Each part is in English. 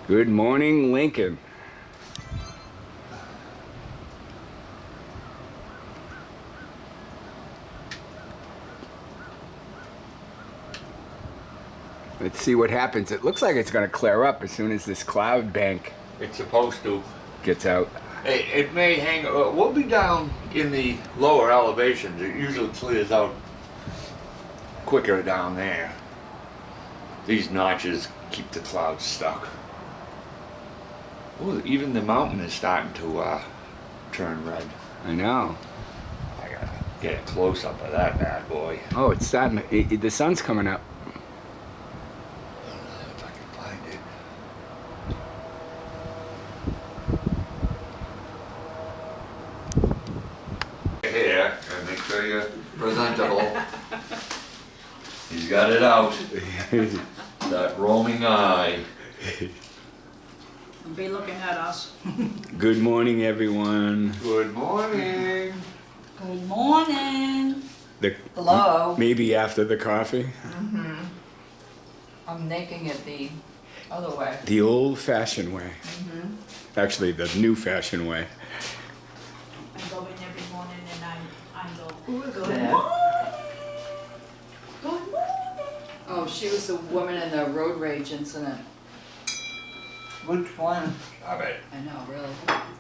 Good morning, Lincoln. Let's see what happens. It looks like it's going to clear up as soon as this cloud bank It's supposed to. gets out. It may hang. We'll be down in the lower elevations. It usually clears out quicker down there. These notches keep the clouds stuck. Ooh, even the mountain is starting to turn red. I know. I gotta get a close up of that bad boy. Oh, it's starting. The sun's coming up. I don't know if I can find it. Here, and make sure you're presentable. He's got it out. That roaming eye. Be looking at us. Good morning, everyone. Good morning. Good morning. Hello. Maybe after the coffee. I'm making it the other way. The old-fashioned way. Actually, the new-fashioned way. I go in every morning and I go, Who was good that? morning. Good morning. Oh, she was the woman in the road rage incident. Which one? Stop it. I know, really.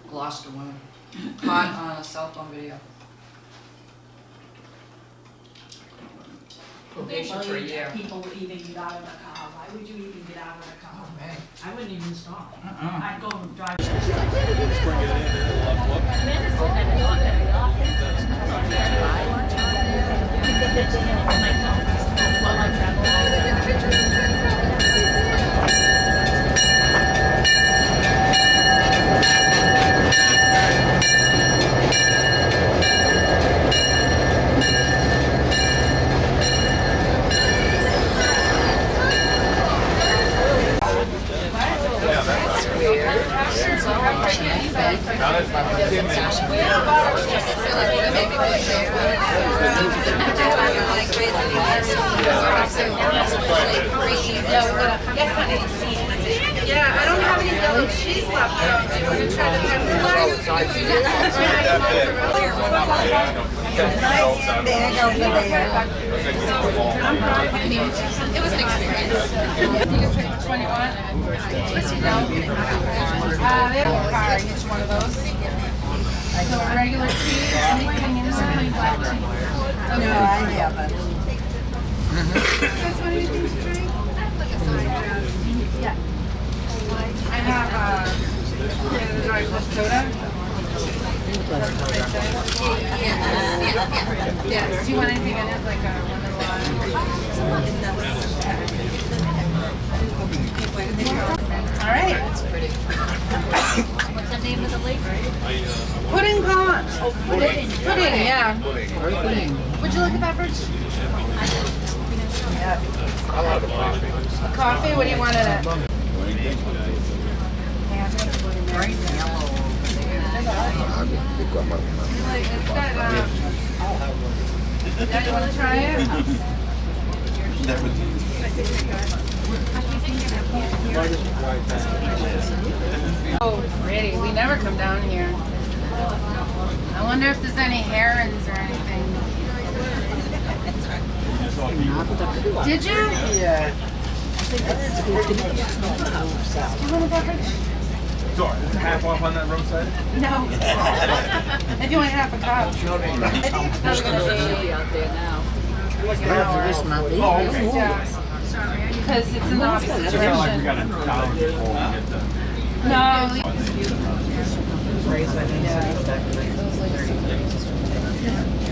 Gloucester woman. Caught on a cell phone video. Probation for a year. People would even get out of the car. Why would you even get out of the car? Okay. I wouldn't even stop. I'd go and drive. Yeah, I don't have any yellow cheese left. I'm gonna try to find It was an experience. You can pick which one you want. They have a car, each one of those. So regular cheese, anything inside black cheese. No, I haven't. That's what do you think to drink? Yeah. I have dry soda. Yes. Do you want anything in it, like a lemon lime? All right. That's pretty. What's the name of the lake? Pudding pond. Oh, pudding. Pudding, yeah. Would you like a beverage? A coffee? What do you want in it? Yeah, you want to try it? Oh, pretty. We never come down here. I wonder if there's any herons or anything. Did you? Yeah. Do you want a beverage? Sorry, is it half off on that roadside? No. If you want half a cup. I think it's probably gonna be chilly out there now. Oh, okay. Yeah. Because it's in the opposite It's not like we direction. got a dollar before we get the... No.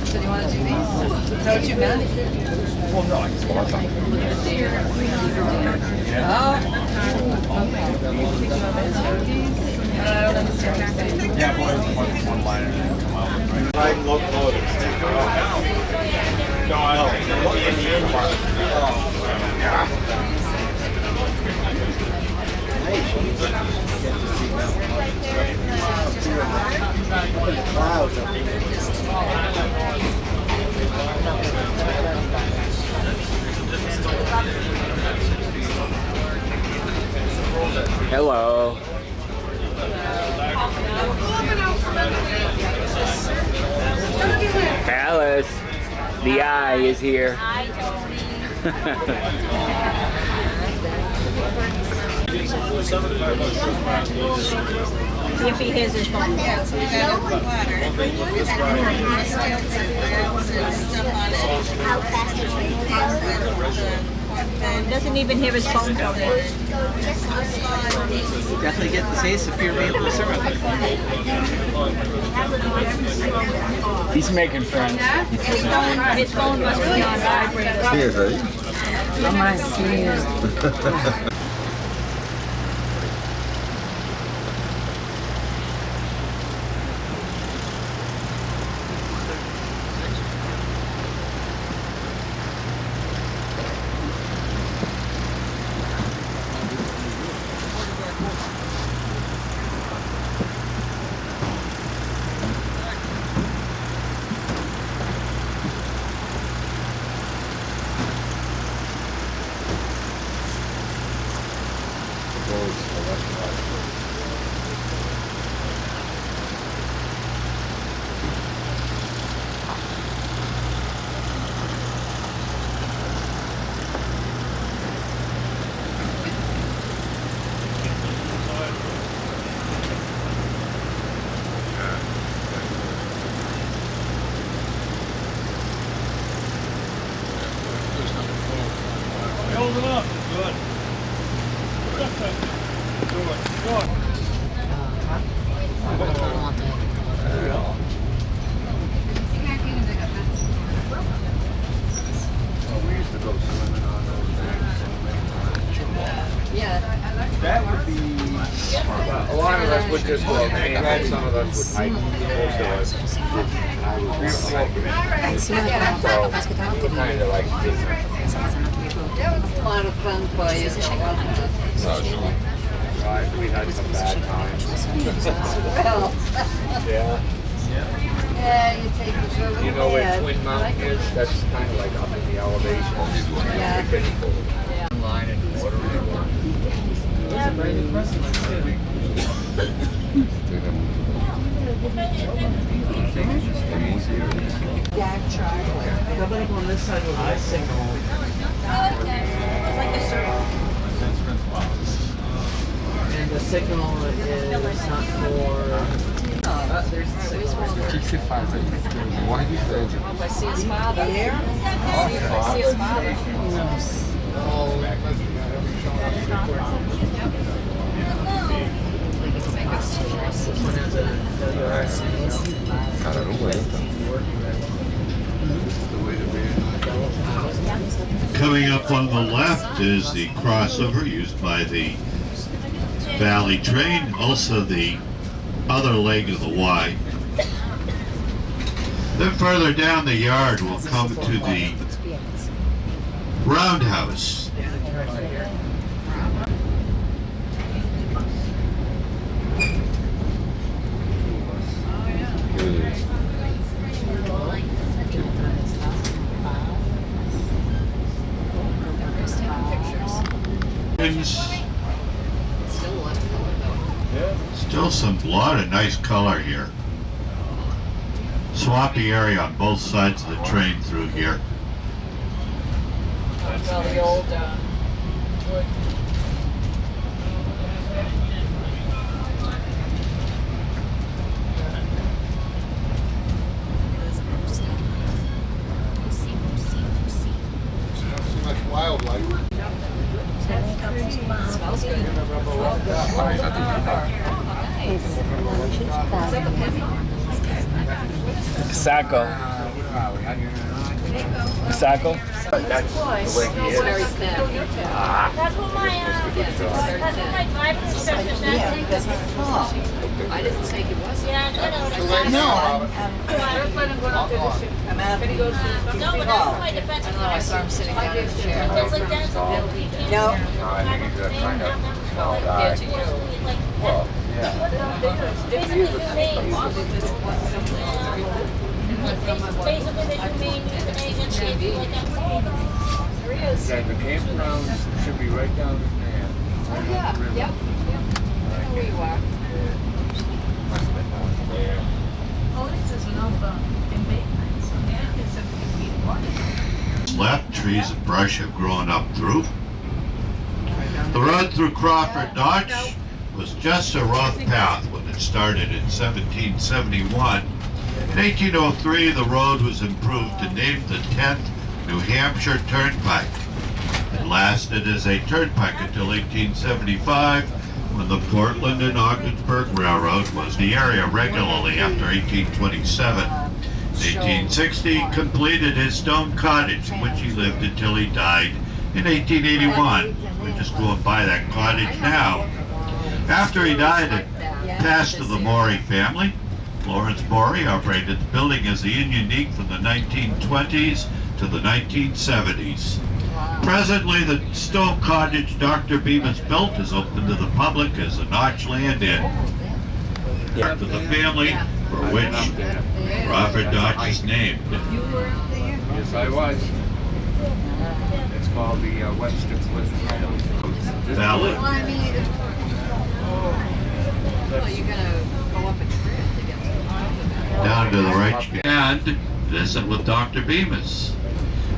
So do you want to do these? Is that what you meant? Well, no, I guess we'll have something. Yeah, boy, one liner and come out. Right? Like locomotives. No, I don't. In the end part. Hello. Alice, the eye is here. Hi, See if he hears his phone. He doesn't even hear his phone call. Definitely get the taste if you're maple syrup. He's making friends. His phone must be on vibrate. Cheers, buddy. Oh my goodness. That would be. A lot of us would just go, and some of us would hike. Most of us would kind of like this. A lot of fun for you. We had some bad times. Well, Yeah. yeah, you take it over You know where there. Twin Mountain is? That's kind of like up in the elevation. Yeah. Line and water. Very impressive, Dark chocolate. Nobody on this side with a signal. Like a circle. And the signal is not for. There's the signal. Why do you think? I see his father. There? I see his father. Coming up on the left is the crossover used by the Valley train, also the other leg of the Y. Then further down the yard we'll come to the roundhouse. Still some lot of nice color here. Swampy area on both sides of the train through here. Well, the old wood. Smells good. Saco. Saco? That's the way he Smells is. very thin. That's what my driver's instructor said. I didn't think it was. Yeah, no. No, No, but that's my defense. I don't know, I saw him sitting down in his chair. It's like that's all. No. I think he's a kind of small Yeah, guy. to you. Well, yeah. Basically the same. Basically the humane euthanasia, like Yeah, the campgrounds should be right down in there. Yeah, yep. Where you are. Oh, this is another embankment, so yeah, it's a few feet wide. Left, trees and brush have grown up through. The road through Crawford Notch was just a rough path when it started in 1771. In 1803, the road was improved and named the 10th New Hampshire Turnpike. It lasted as a turnpike until 1875, when the Portland and Ogdensburg Railroad was in the area regularly after 1827. In 1860, completed his stone cottage, in which he lived until he died in 1881. We're just going by that cottage now. After he died, it passed to the Morey family. Lawrence Morey operated the building as the Inn Unique from the 1920s to the 1970s. Presently, the stone cottage Dr. Bemis built is open to the public as the Notch Land Inn. To the family for which Crawford Notch is named. Yes, I was. It's called the Webster Cliff Valley. Well, you're gonna go up a trail to get to Down to the right and visit with Dr. Bemis.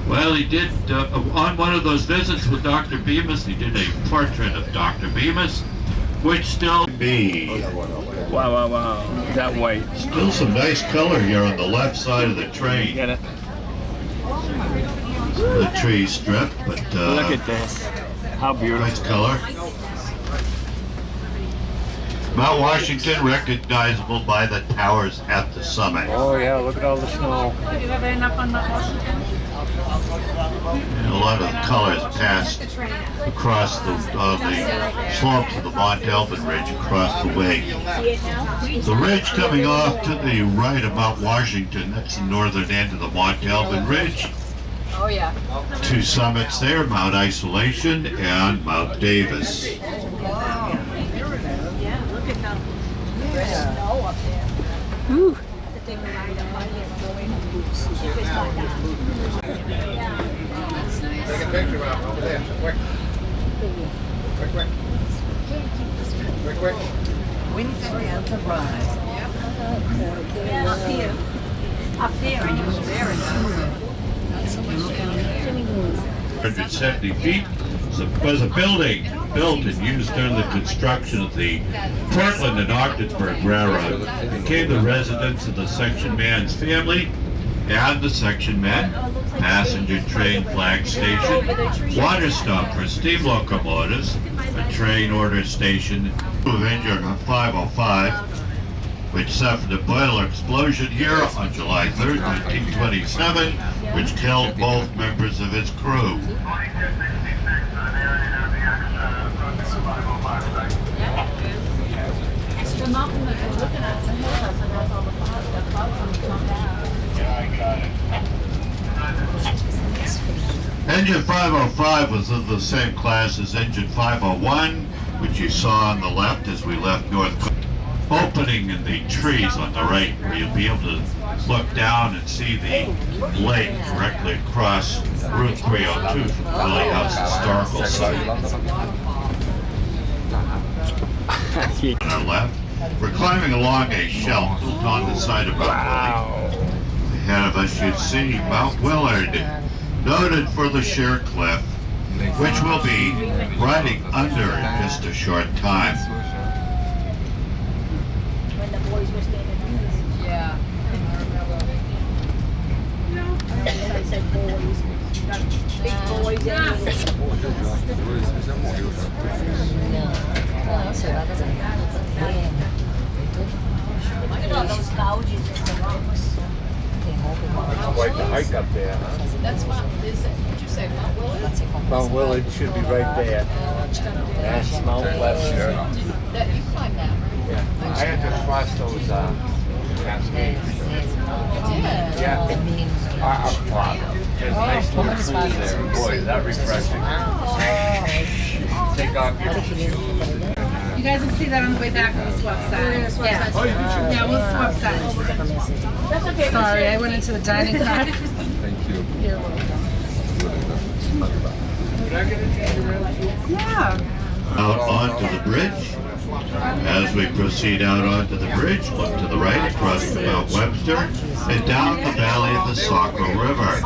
Well, he did, on one of those visits with Dr. Bemis, he did a portrait of Dr. Bemis, which still be. Wow, wow, wow. That white. Still some nice color here on the left side of the train. Get it? The tree strip, but Look at this. How beautiful. nice color. Mount Washington recognizable by the towers at the summit. Oh yeah, look at all the snow. Do you have enough on the Washington? And a lot of colors passed across the slopes of the Mont Elvin Ridge across the way. The ridge coming off to the right of Mount Washington, that's the northern end of the Mont Elvin Ridge. Oh, yeah. Two summits there, Mount Isolation and Mount Davis. Yeah, look at the snow up there. Whew. The thing we lined up on here going. She just got down. That's nice. Take a picture of over there. Quick. Quick, quick. Quick, quick. Winter has arrived. Yeah, up here. Up there, and it was very nice. Not so much down there. 170 feet was a building built and used during the construction of the Portland and Ogdensburg Railroad. It became the residence of the section man's family and the section men, passenger train flag station, water stop for steam locomotives, a train order station, of engine on 505, which suffered a boiler explosion here on July 3rd, 1927, which killed both members of its crew. The mountain that we're looking at, the hill house, and that's all the clouds on the top down. Engine 505 was of the same class as engine 501, which you saw on the left as we left North. Opening in the trees on the right, where you'll be able to look down and see the lake directly across Route 302 from the Willie House Historical Site. On our left, we're climbing along a shelf built on the side of Mount Willie. Ahead of us you see Mount Willard, noted for the sheer cliff, which we'll be riding under in just a short time. When the boys were standing on Yeah. this, I said boys. Big boys Look at all those gouges in the rocks. Quite the hike up there, huh? That's Mount, did you say Mount Willard? Mount Willard should be right there. That's Mount Webster. That, you climbed that, right? Yeah. I had to cross those cascades. Yeah. Up top. There's nice little pools there. Boy, is that refreshing. Take off your shoes. You guys will see that on the way back on the swap side. Yeah. Oh, you did Yeah, we'll swap sides. That's okay. Sorry, I went into the dining car. Thank you. You're welcome. Can I get a ginger ale? Yeah. Now out onto the bridge. As we proceed out onto the bridge, look to the right across the Mount Webster and down the valley of the Saco River.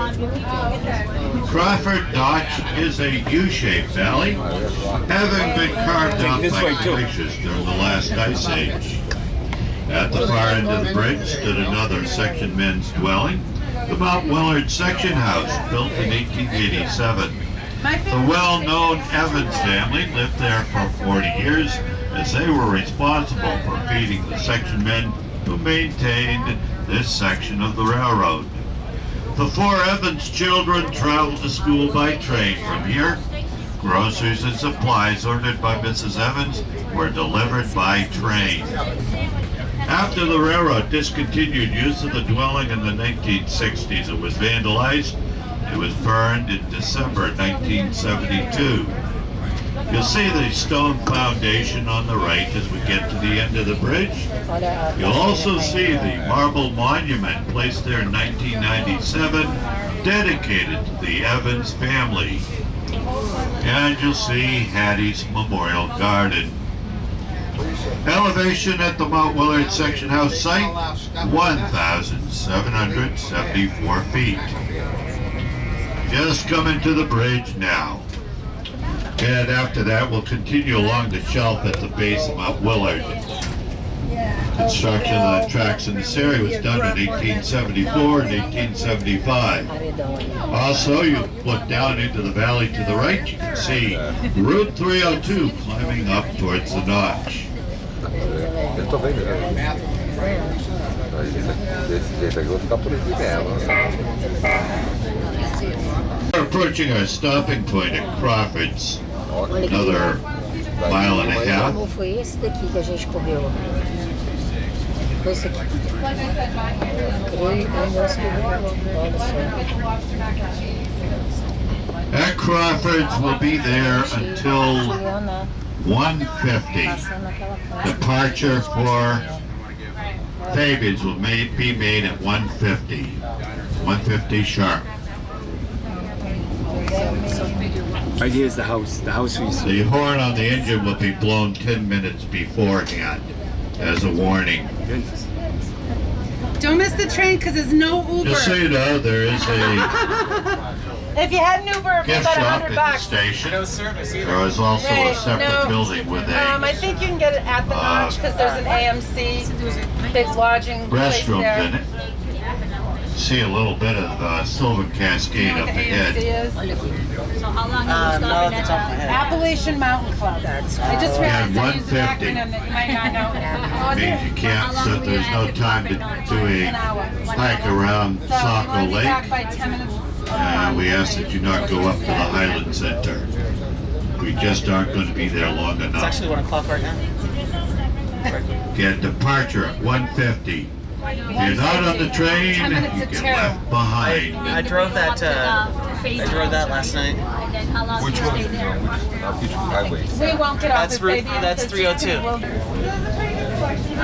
Crawford Notch is a U-shaped valley, having been carved out by glaciers during the last ice age. At the far end of the bridge stood another section men's dwelling, the Mount Willard section house, built in 1887. The well-known Evans family lived there for 40 years, as they were responsible for feeding the section men who maintained this section of the railroad. The 4 Evans children traveled to school by train from here. Groceries and supplies ordered by Mrs. Evans were delivered by train. After the railroad discontinued use of the dwelling in the 1960s, it was vandalized. It was burned in December 1972. You'll see the stone foundation on the right as we get to the end of the bridge. You'll also see the marble monument placed there in 1997, dedicated to the Evans family. And you'll see Hattie's Memorial Garden. Elevation at the Mount Willard section house site, 1,774 feet. Just coming to the bridge now. And after that, we'll continue along the shelf at the base of Mount Willard. Construction of the tracks in this area was done in 1874 and 1875. Also, you look down into the valley to the right, you can see Route 302 climbing up towards the Notch. We're approaching our stopping point at Crawford's, another mile and a half. Foi esse daqui que a gente correu. Foi esse aqui. At Crawford's, we'll be there until 1:50. Departure for Fabians will be made at 1:50. 1:50 sharp. Right here's the house we see. The horn on the engine will be blown 10 minutes beforehand as a warning. Don't miss the train because there's no Uber. Just so you know, there is a If you had an Uber, it'd be gift about shop in the $100. station. No service either. There is also a Right, separate no. building with I a think you can get it at the Notch because there's an AMC, big lodging place restrooms there. in it. See a little bit of Silver Cascade up The ahead. AMC is So how long are you Not stopping off the top of my at? head. Appalachian Mountain Club. I just realized I used an 150. acronym that you might not know. Means you can't, so there's no time to do a hike around So Saco we'll be back Lake. by 10 minutes. We ask that you not go up to the Highland Center. We just aren't going to be there long It's enough. actually 1 o'clock right now. Get departure at 1:50. If you're not on the train, 10 minutes you of get terror. left behind. I drove that. I drove that last night. And then how long do you stay there? We won't get off That's at route- Fabian. that's 302.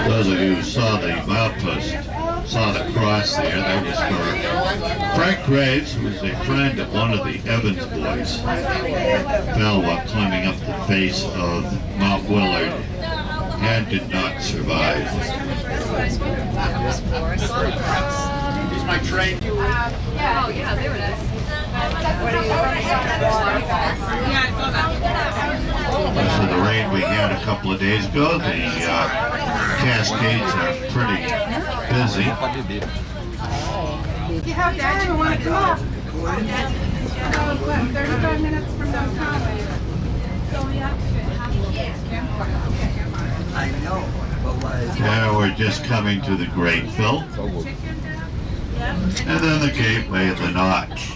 Those of you who saw the milepost, saw the cross there, that was for Frank Graves, who was a friend of one of the Evans boys. Fell while climbing up the face of Mount Willard and did not survive. Here's my train. Oh, yeah, there it is. Because of the rain we had a couple of days ago, the Cascades are pretty busy. If you have time, you want to come up. 35 minutes from down Conway. Now we're just coming to the Grateful. And then the gateway at the Notch.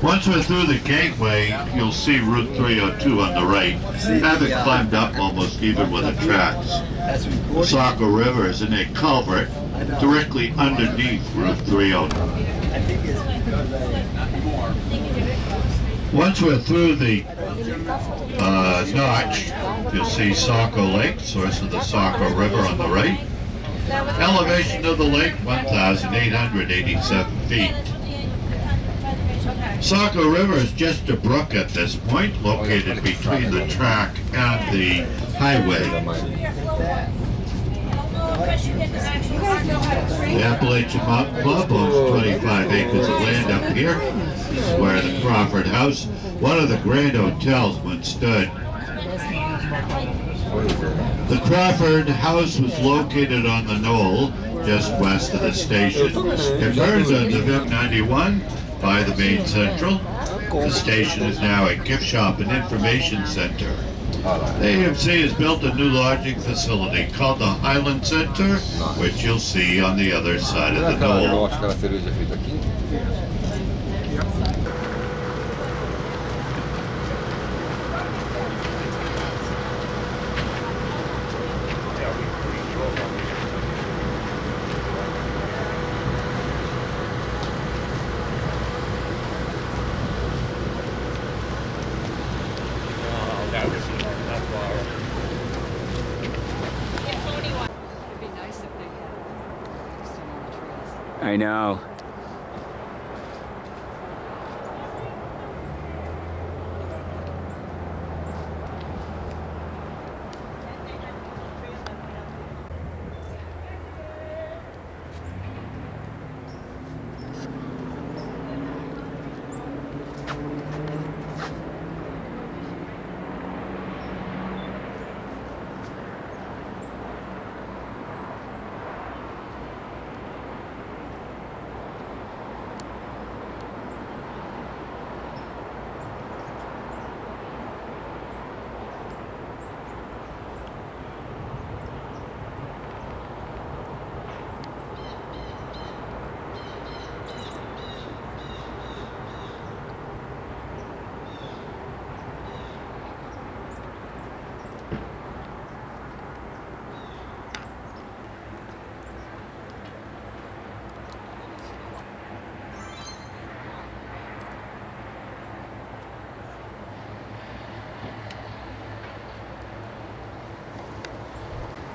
Once we're through the gateway, you'll see Route 302 on the right. Having climbed up almost even with the tracks. The Saco River is in a culvert directly underneath Route 302. Once we're through the Notch, you'll see Saco Lake, source of the Saco River on the right. Elevation of the lake, 1,887 feet. Saco River is just a brook at this point, located between the track and the highway. The Appalachian Mountain Club owns 25 acres of land up here. This is where the Crawford House, one of the grand hotels, once stood. The Crawford House was located on the knoll just west of the station. It burned on November 91 by the main central. The station is now a gift shop and information center. The AMC has built a new lodging facility called the Highland Center, which you'll see on the other side of the knoll. I know.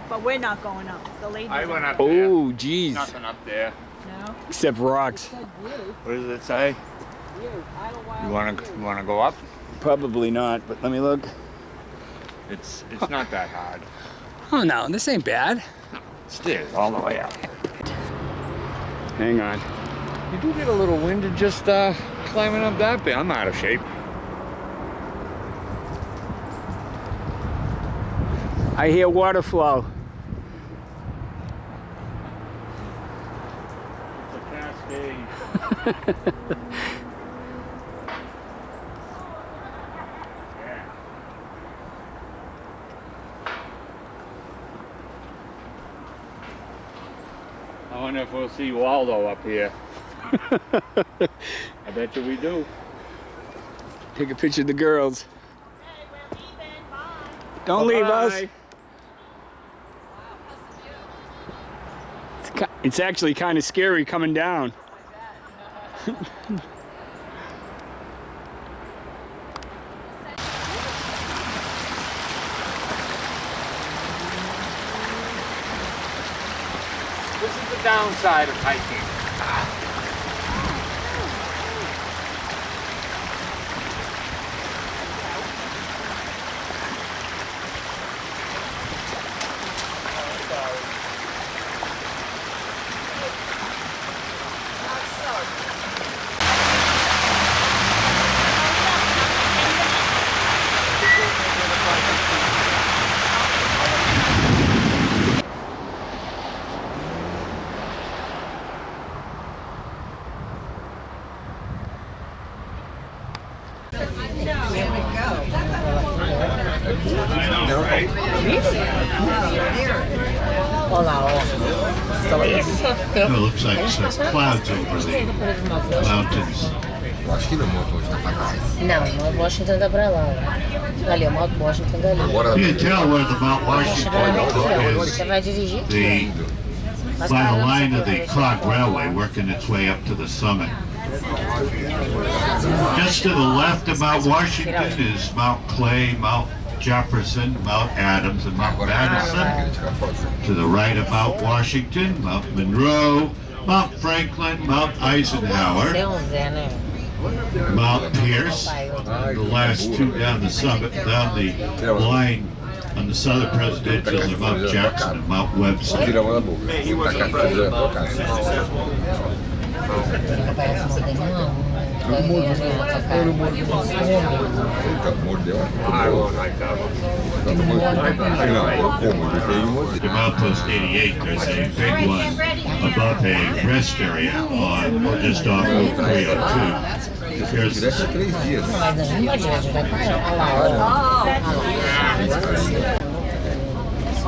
But we're not going up. The ladies. I went up there. Oh, geez. Nothing up there. No. Except rocks. What does it say? You wanna go up? Probably not, but let me look. It's not that hard. Oh no, this ain't bad. Stairs all the way up. Hang on. You do get a little winded just climbing up that bit. I'm out of shape. I hear water flow. It's a cascade. I wonder if we'll see Waldo up here. I bet you we do. Take a picture of the girls. Don't leave us. It's actually kind of scary coming down. This is the downside of hiking. It looks like some clouds over the mountains. Não, o Mount Washington tá pra lá. Ali, o Mount Washington tá ali. You can tell where the Mount Washington Você vai dirigir? by the line of the clock railway working its way up to the summit. Just to the left of Mount Washington is Mount Clay, Mount Jefferson, Mount Adams, and Mount Madison. To the right of Mount Washington, Mount Monroe, Mount Franklin, Mount Eisenhower. Mount Pierce, and the last two down the summit, down the line on the southern presidential are Mount Jackson and Mount Webster. He was the president of 67. I won't like that one. Mount Post 88, there's a big one above a rest area on, or just off Route 302. There's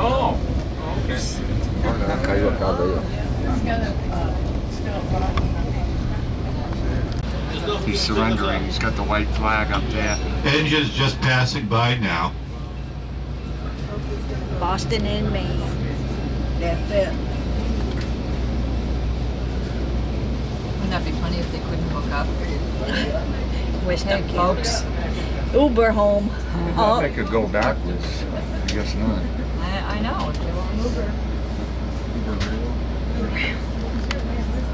Oh, He's surrendering. He's got the white flag up there. engines just passing by now. Boston and Maine. That's it. Wouldn't that be funny if they couldn't hook up? Wish them folks. Uber home. Oh, They could go backwards. I guess not. I know. If they were an Uber.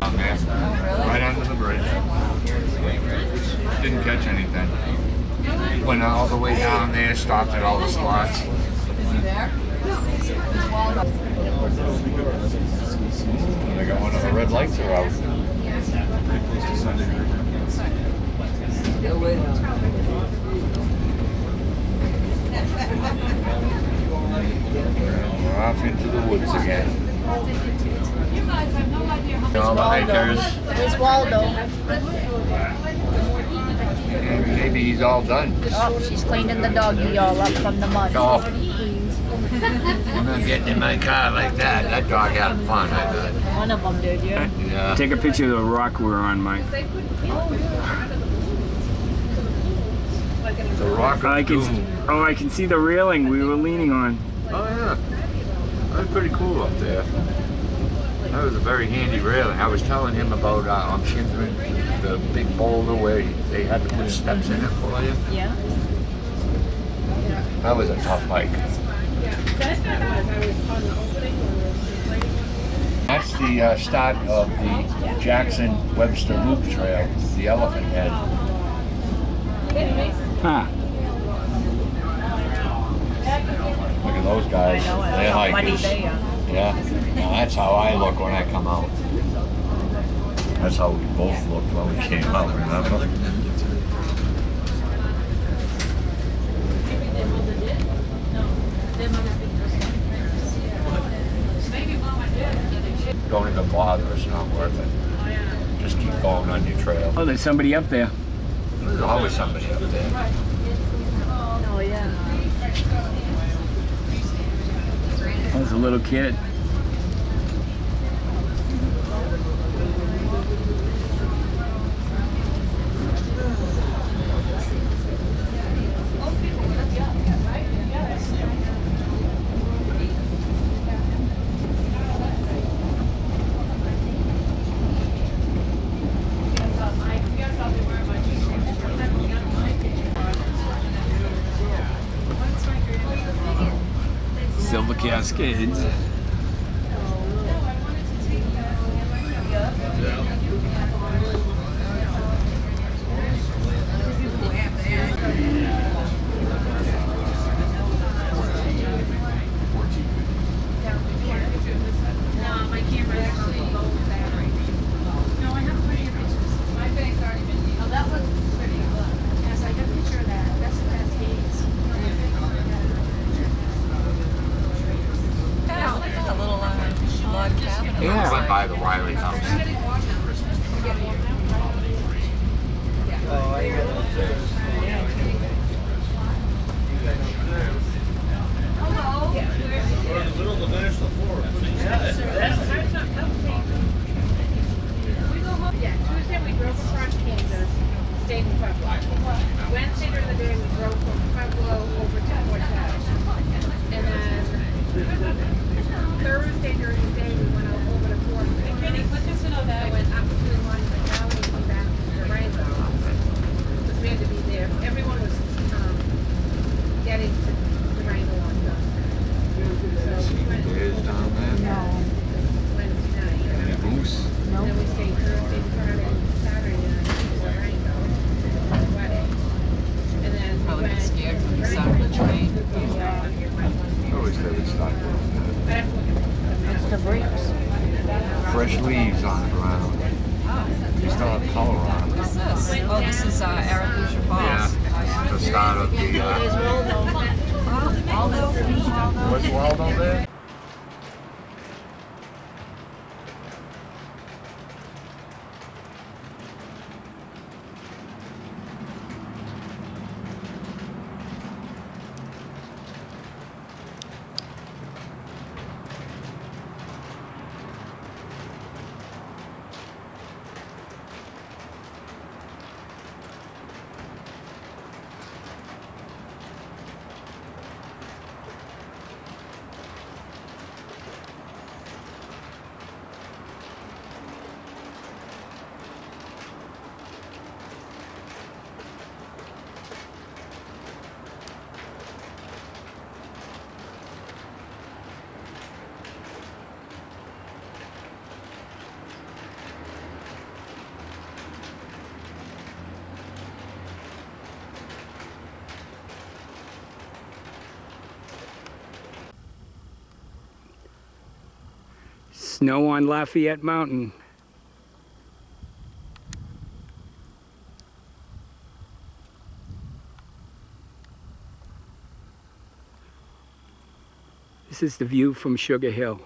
Oh, man. Right under the bridge. Didn't catch anything. Went all the way down there, stopped at all the spots. Is he there? They got one of the red lights are out. We're off into the woods again. All the hikers. there's Waldo. And maybe he's all done. Oh, she's cleaning the doggy all up from the mud. Oh. I'm not getting in my car like that. That dog had fun, I bet. One of them did, yeah. Yeah. Take a picture of the rock we're on, Mike. The rock I of can, doom. I can see the railing we were leaning on. Oh yeah. That was pretty cool up there. That was a very handy railing. I was telling him about on Kinsman, the big boulder where they had to put steps in it for you. Yeah. That was a tough hike. That's the start of the Jackson-Webster Loop Trail, the Elephant Head. Huh. Look at those guys. I know it. They're How muddy hikers. they are. Yeah. Now that's how I look when I come out. That's how we both looked when we came out, remember? Don't even bother, it's not worth it. Just keep going on your trail. Oh, there's somebody up there. There's always somebody up there. Oh, yeah. There's a little kid. Silver Cascades. Yeah. Went by the Riley house. Tuesday we drove across Kansas, stayed in Pueblo. Wednesday during the day we drove from Pueblo over to Fort Dodge. And then Thursday during the day we went over to Fort. Hey, Kenny, put this in on that. It's the grapes. Fresh leaves on the ground. They still have color on them. What's this? Oh, this is Arethusa Falls. Yeah, the start of the. All this. What's Waldo there? Snow on Lafayette Mountain. This is the view from Sugar Hill.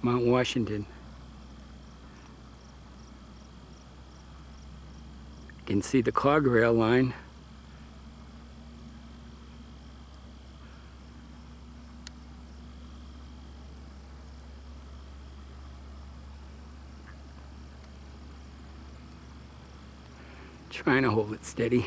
Mount Washington. You can see the clog rail line. Trying to hold it steady.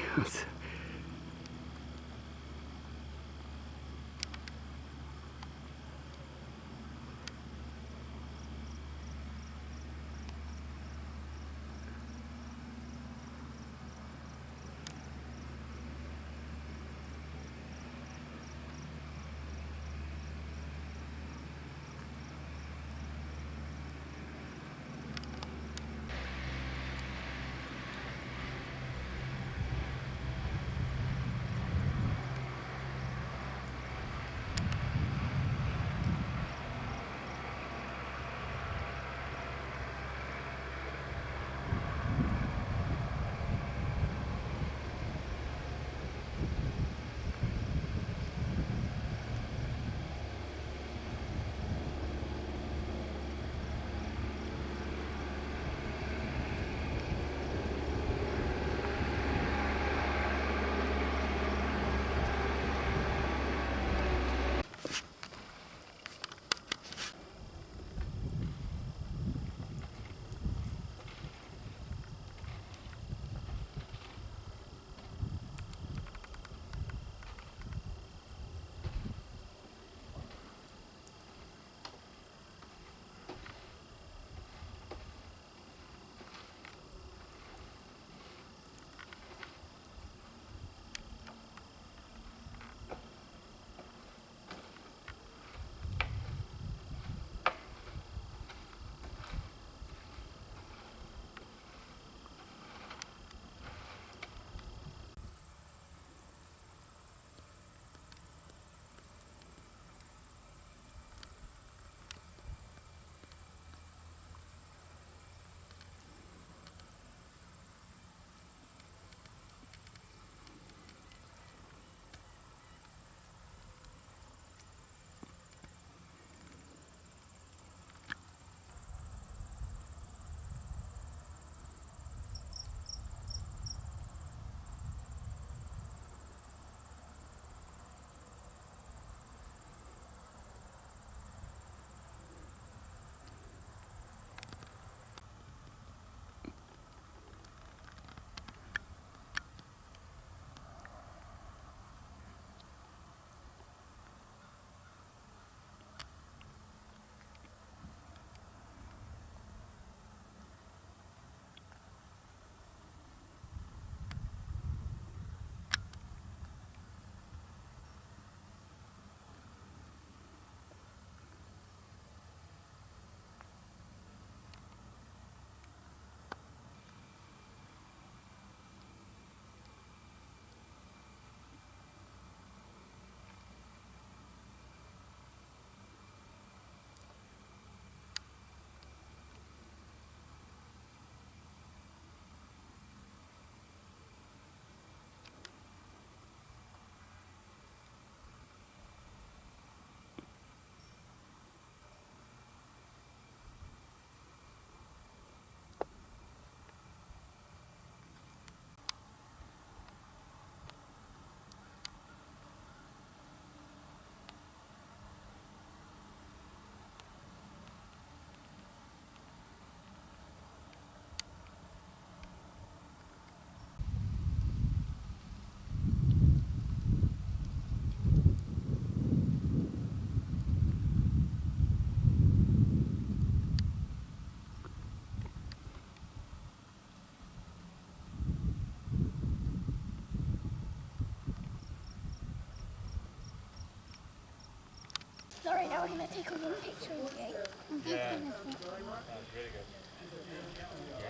So right now we're gonna take a little picture of you. Yeah. Really good.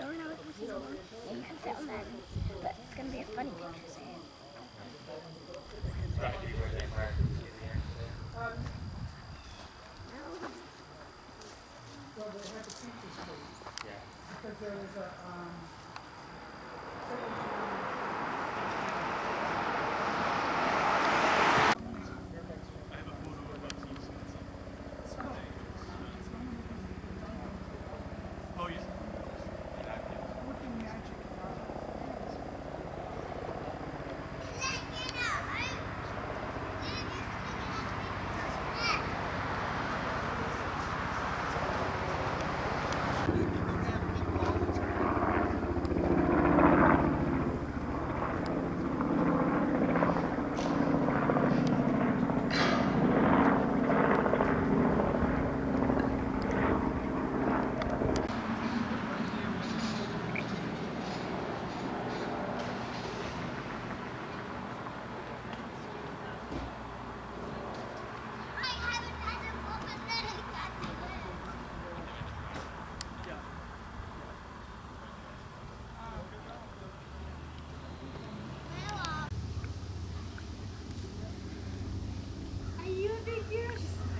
So right now we're gonna take a one. Yeah, you can sit on there, but it's gonna be a funny picture. So Because there was a, Oh, yeah. are you a big deal?